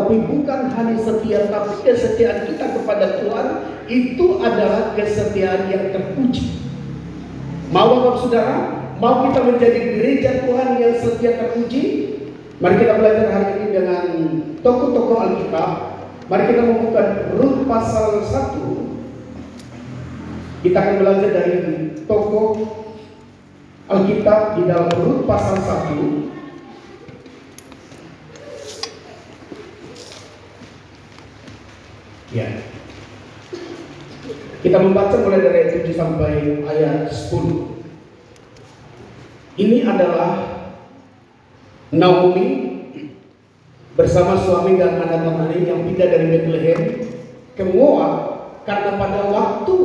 Tapi bukan hanya setia, tapi kesetiaan kita kepada Tuhan itu adalah kesetiaan yang terpuji. Mau Bapak Saudara? Mau kita menjadi gereja Tuhan yang setia terpuji? Mari kita belajar hari ini dengan tokoh-tokoh Alkitab. Mari kita membuka Rut pasal 1. Kita akan belajar dari tokoh Alkitab di dalam Rut pasal 1. Ya. Kita membaca mulai dari ayat 7 sampai ayat 10. Ini adalah Naomi bersama suami dan anak-anaknya yang pindah dari Bethlehem ke Moab karena pada waktu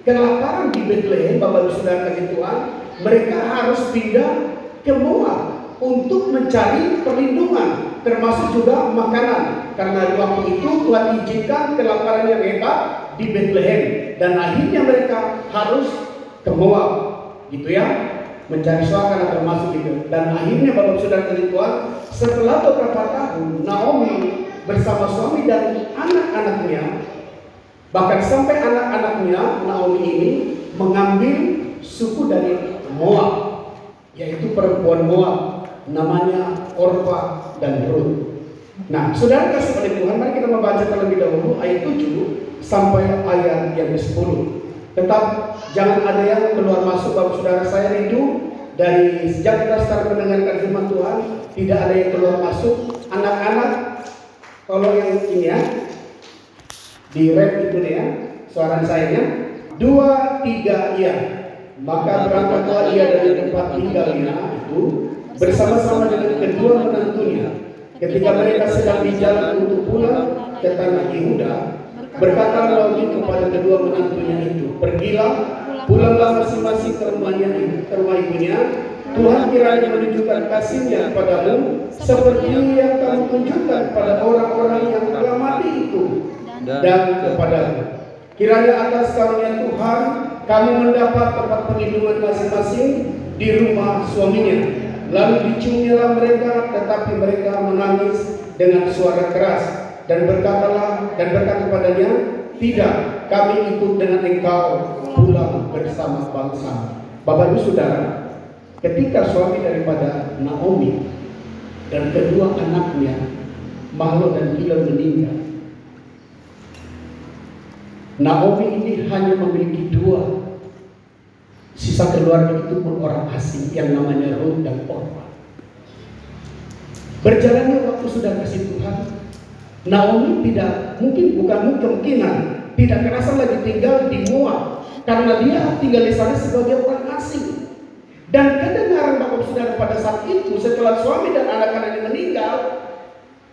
kelaparan di Bethlehem, Bapak Ibu Saudara kasih Tuhan, mereka harus pindah ke Moab untuk mencari perlindungan, termasuk juga makanan. Karena di waktu itu Tuhan izinkan kelaparan yang hebat di Bethlehem dan akhirnya mereka harus ke Moab, gitu ya, mencari suaka termasuk itu. Dan akhirnya Bapak Saudara kasih Tuhan, setelah beberapa tahun Naomi bersama suami dan anak-anaknya, bahkan sampai anak-anaknya Naomi ini mengambil suku dari Moab, yaitu perempuan Moab, namanya Orpa dan Rut. Nah, saudara kasih oleh Tuhan, mari kita membaca terlebih dahulu ayat 7 sampai ayat yang 10. Tetap jangan ada yang keluar masuk. Bapak Saudara, saya rindu dari sejak kita start mendengarkan firman Tuhan, tidak ada yang keluar masuk. Anak-anak, tolong yang ini ya, di rap itu nih ya, suara saya 2, 3 iya. Maka berangkatlah ia dari tempat tinggalnya itu bersama-sama dengan kedua menantunya. Ketika mereka sedang di jalan untuk pulang ke tanah Yehuda, berkata Naomi kepada kedua menantunya itu, pergilah, pulanglah masing-masing ke rumah ibunya. Tuhan kiranya menunjukkan kasih-Nya kepadamu seperti yang kamu tunjukkan pada orang-orang yang telah mati itu dan kepadamu. Kiranya atas karunia Tuhan kamu mendapat tempat perlindungan masing-masing di rumah suaminya. Lalu diciumnya mereka, tetapi mereka menangis dengan suara keras dan berkata kepadanya, tidak, kami ikut dengan engkau pulang bersama bangsa. Bapak Ibu Saudara, ketika suami daripada Naomi dan kedua anaknya Mahlon dan Kilion meninggal, Naomi ini hanya memiliki 2. Sisa keluarga itu pun orang asing yang namanya Rut dan Orpa. Berjalannya waktu sudah kasih Tuhan, Naomi bukan kemungkinan tidak kerasa lagi tinggal di Moab, karena dia tinggal di sana sebagai orang asing. Dan kedengaran Bapak Saudara pada saat itu, setelah suami dan anak-anaknya meninggal,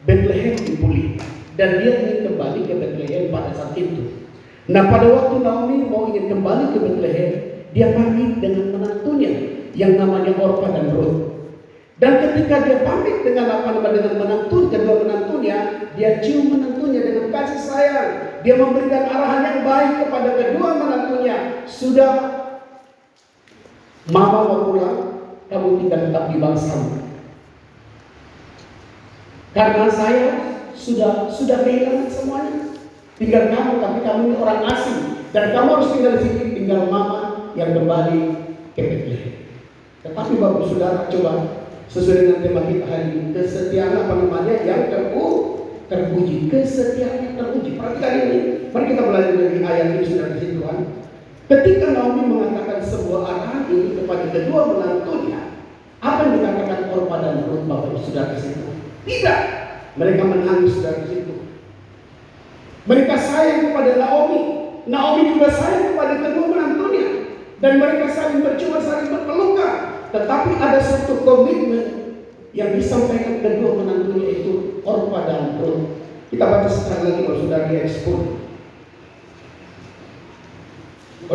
Bethlehem dipulihkan dan dia ingin kembali ke Bethlehem pada saat itu. Nah, pada waktu Naomi mau ingin kembali ke Bethlehem, dia pamit dengan menantunya yang namanya Orpa dan Rut. Dan ketika dia pamit dengan kedua menantunya, dia cium menantunya dengan kasih sayang. Dia memberikan arahan yang baik kepada kedua menantunya. Sudah, mama mau pulang, kamu tinggal tetap di bangsamu. Karena saya sudah kehilangan semuanya. Tinggal kamu, tapi kamu ini orang asing dan kamu harus tinggal di sini. Tinggal mama yang kembali ke Bethlehem. Tetapi Bapak Saudara, coba sesuai dengan tema kita hari ini, kesetiaan yang terpuji, kesetiaan yang terpuji. Perhatikan ini, mari kita belajar dari ayat ini sudah di Tuhan. Ketika Naomi mengatakan sebuah arahan ini kepada kedua menantunya, apa yang dikatakan Orpa dan Rut, Bapak Saudara di situ? Tidak, mereka menangis dari situ. Mereka sayang kepada Naomi. Naomi juga sayang kepada kedua menantunya. Dan mereka saling berjumpa, saling berpelukan. Tetapi ada satu komitmen yang disampaikan kedua menantunya itu Orpa dan Rut. Kita baca sekali lagi Bapak Saudara di ayat 10.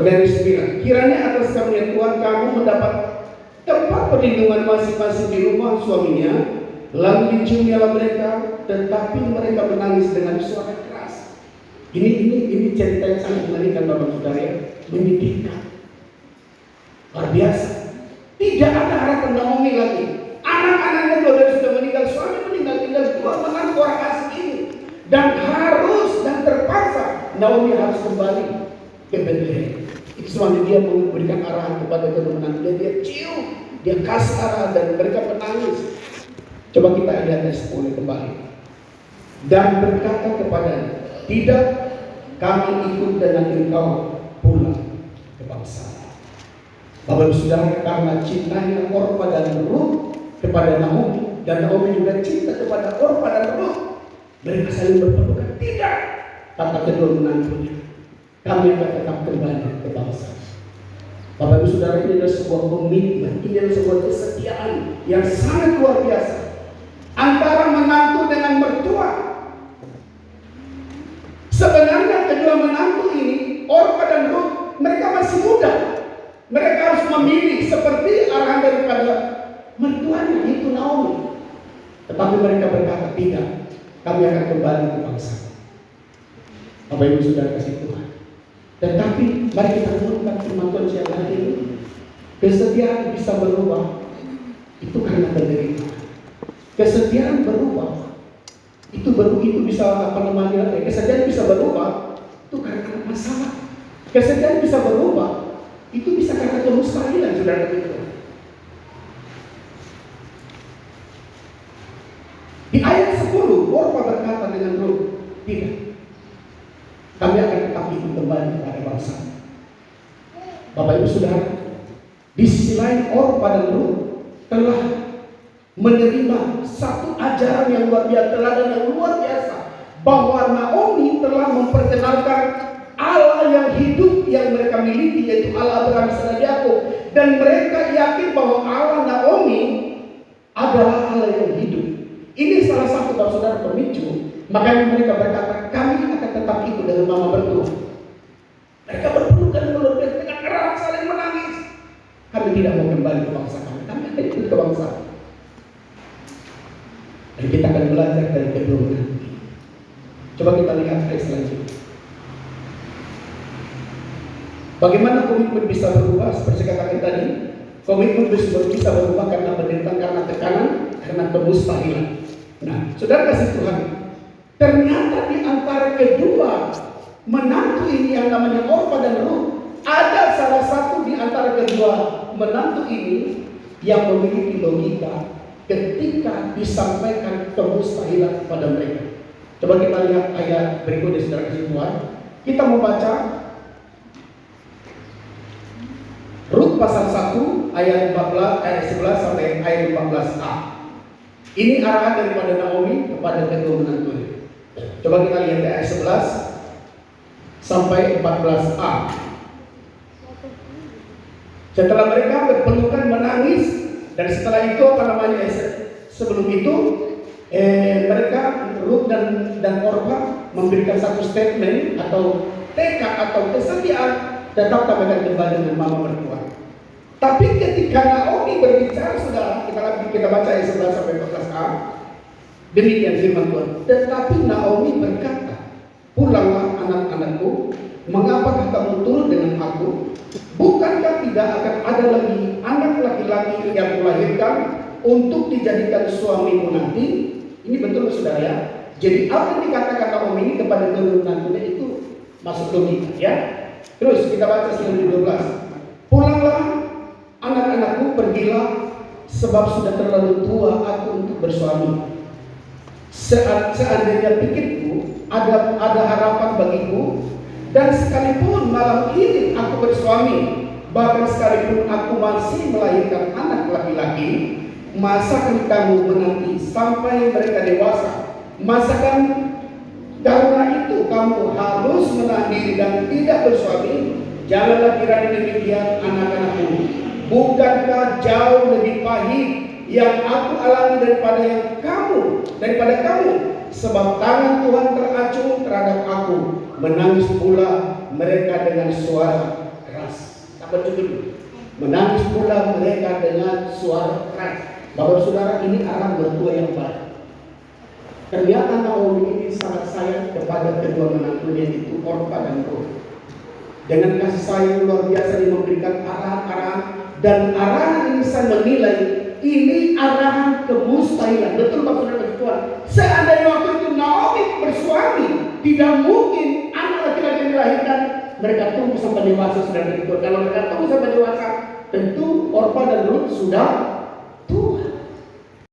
Dari 9. Kiranya atas karunia Tuhan kamu mendapat tempat perlindungan masing-masing di rumah suaminya. Lalu diciumnya mereka, tetapi mereka menangis dengan suara keras. Ini cerita yang sangat mengerikan Bapak Saudara, menyedihkan. Luar biasa. Tidak ada harapan Naomi lagi. Anak-anaknya sudah meninggal, suami meninggal, tinggal dua menantu orang asing ini. Naomi harus kembali ke Bethlehem. Itu sebabnya dia memberikan arahan kepada keturunan dia cium, dia kasih arahan dan mereka menangis. Coba kita lihat ayat 10 kembali. Dan berkata kepadanya, tidak, kami ikut dengan engkau pulang ke bangsa. Bapak Ibu Saudara, karena cintanya Orpa dan Ruth kepada Naomi, dan Naomi juga cinta kepada Orpa dan Ruth, mereka saling berpelukan. Tidak, kata kedua menantunya, kami akan tetap kembali ke bangsa. Bapak Ibu Saudara, ini adalah sebuah komitmen, ini adalah sebuah kesetiaan yang sangat luar biasa antara menantu dengan mertua. Sebenarnya kedua menantu ini, Orpa dan Ruth, mereka masih muda. Mereka harus memilih seperti arahan daripada mertuanya, itu Naomi. Tetapi mereka berkata, tidak, kami akan kembali ke bangsa. Bapak Ibu Saudara kasih Tuhan. Tetapi mari kita renungkan firman Tuhan siang hari ini. Kesetiaan bisa berubah, itu karena penderitaan. Kesetiaan berubah, itu bisa kesetiaan bisa berubah, itu karena masalah. Kesetiaan bisa berubah, itu bisa karena kemustahilan, saudara kita. Di ayat 10, Orpa berkata dengan Ruth, tidak, kami akan tetap ikut kembali kepada bangsa. Bapak Ibu Saudara, di sisi lain Orpa dan Ruth telah menerima satu ajaran yang luar biasa, teladan yang luar biasa, bahwa Naomi telah memperkenalkan Allah yang hidup yang mereka miliki, yaitu Allah Abraham, Ishak dan Yakub, dan mereka yakin bahwa Allah Naomi adalah Allah yang hidup. Ini salah satu Bapak Saudara pemicu, makanya mereka berkata, kami akan tetap ikut dengan mama mertua. Mereka berpelukan dengan erat, saling menangis. Kami tidak mau kembali ke bangsa kami akan ikut ke bangsa. Dan kita akan belajar dari kedua menantu. Coba kita lihat ayat selanjutnya. Bagaimana komitmen bisa berubah? Seperti katakan tadi, komitmen bisa berubah karena penderitaan, karena tekanan, karena kemustahilan. Nah, saudara kasih Tuhan, ternyata di antara kedua menantu ini yang namanya Orpa dan Ruth, ada salah satu di antara kedua menantu ini yang memiliki logika ketika disampaikan kemustahilan kepada mereka. Coba kita lihat ayat berikutnya, saudara kasih Tuhan. Kita membaca Rut pasal 1 ayat 11 sampai ayat 14a. Ini arahan daripada Naomi kepada kedua menantunya. Coba kita lihat ayat 11 sampai 14a. Setelah mereka berpelukan menangis, dan setelah itu sebelum itu mereka Rut dan Orpa memberikan satu statement atau tekad atau kesetiaan tetap kami akan kembali dengan mama mertua. Tapi ketika Naomi berbicara, saudara, kita baca ayat 11 sampai 14a. Demikian firman Tuhan. Tetapi Naomi berkata, pulanglah anak-anakku, mengapakah kamu turun dengan aku? Bukankah tidak akan ada lagi anak laki-laki yang melahirkan untuk dijadikan suamimu nanti? Ini betul, saudara ya. Jadi apa yang dikatakan Naomi ini kepada kedua menantunya itu masuk logika ya. Terus kita baca selanjutnya 12. Pulanglah anak-anakku, pergilah, sebab sudah terlalu tua aku untuk bersuami. Seandainya pikirku ada harapan bagiku, dan sekalipun malam ini aku bersuami, bahkan sekalipun aku masih melahirkan anak laki-laki, masakan kamu menanti sampai mereka dewasa? Masakan karena itu kamu harus menahan diri dan tidak bersuami? Janganlah kiranya demikian, anak-anakku. Bukankah jauh lebih pahit yang aku alami daripada kamu? Sebab tangan Tuhan teracung terhadap aku, menangis pula mereka dengan suara keras. Apa itu? Menangis pula mereka dengan suara keras. Bapak Saudara, ini arah mertua yang baik. Ternyata Naomi ini sangat sayang kepada kedua menantunya, itu Orpa dan Ruth. Dengan kasih sayang luar biasa dia memberikan arahan-arahan, dan arahan ini saya menilai ini arahan kemustahilan. Betul Bapak Saudara Tuhan. Seandainya waktu itu Naomi bersuami, tidak mungkin anak laki-laki dilahirkan, mereka tunggu sampai dewasa sudah tua. Kalau mereka tunggu sampai dewasa, tentu Orpa dan Lut sudah tua.